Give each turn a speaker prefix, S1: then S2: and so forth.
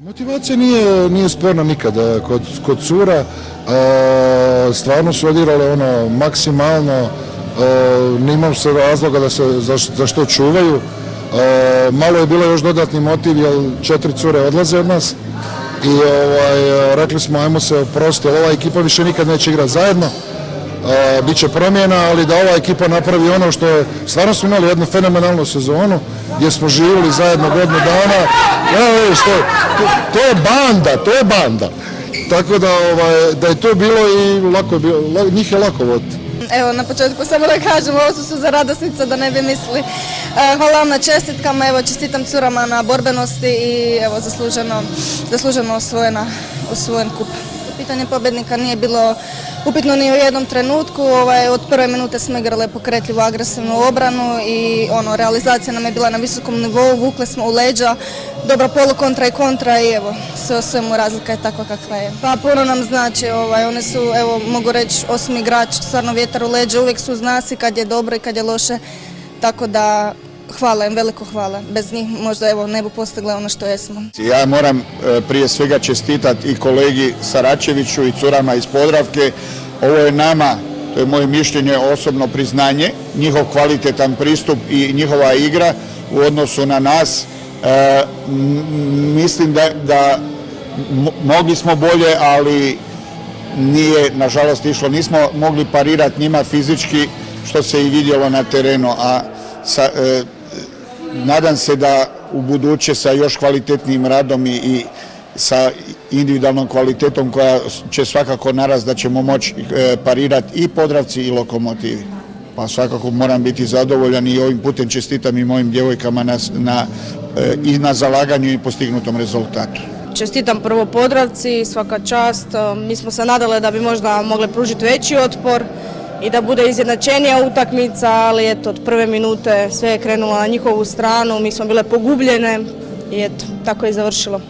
S1: Motivacija nije sporna nikada kod cura, stvarno su odigrale maksimalno, nimam se razloga da se za što čuvaju. Malo je bilo još dodatni motiv jer 4 cure odlaze od nas i rekli smo ajmo se oprostiti, ova ekipa više nikad neće igrati zajedno. Biće promjena, ali da ova ekipa napravi ono što je, stvarno smo imali jednu fenomenalnu sezonu gdje smo živjeli zajedno godinu dana. To je banda. Tako da je to bilo i lako je bilo, njih je lako voditi.
S2: Evo, na početku samo da kažem, ovo su za radosnica, da ne bi mislili. Hvala vam na čestitkama, evo, čestitam curama na borbenosti i evo, zasluženo osvojen kup. Pitanje pobjednika nije bilo upitno ni u jednom trenutku. Od prve minute smo igrali pokretljivu agresivnu obranu i realizacija nam je bila na visokom nivou, vukli smo u leđa, dobra polukontra i kontra i evo, sve o svemu razlika je takva kakva je. Pa puno nam znači, oni su, evo, mogu reći, osim igrač, stvarno vjetar u leđa, uvijek su uz nas i kad je dobro i kad je loše, tako da hvala im, veliko hvala. Bez njih možda evo ne bi postigle ono što jesmo.
S3: Ja moram prije svega čestitati i kolegi Saračeviću i curama iz Podravke. Ovo je nama, to je moje mišljenje, osobno priznanje, njihov kvalitetan pristup i njihova igra u odnosu na nas. Mislim da mogli smo bolje, ali nije nažalost išlo. Nismo mogli parirati njima fizički, što se i vidjelo na terenu, a nadam se da u buduće sa još kvalitetnijim radom i sa individualnom kvalitetom koja će svakako narast da ćemo moći parirati i Podravci i Lokomotivi. Pa svakako moram biti zadovoljan i ovim putem čestitam i mojim djevojkama i na zalaganju i postignutom rezultatu.
S4: Čestitam prvo Podravci, svaka čast. Mi smo se nadali da bi možda mogli pružiti veći otpor i da bude izjednačenija utakmica, ali eto, od prve minute sve je krenulo na njihovu stranu, mi smo bile pogubljene i eto, tako je završilo.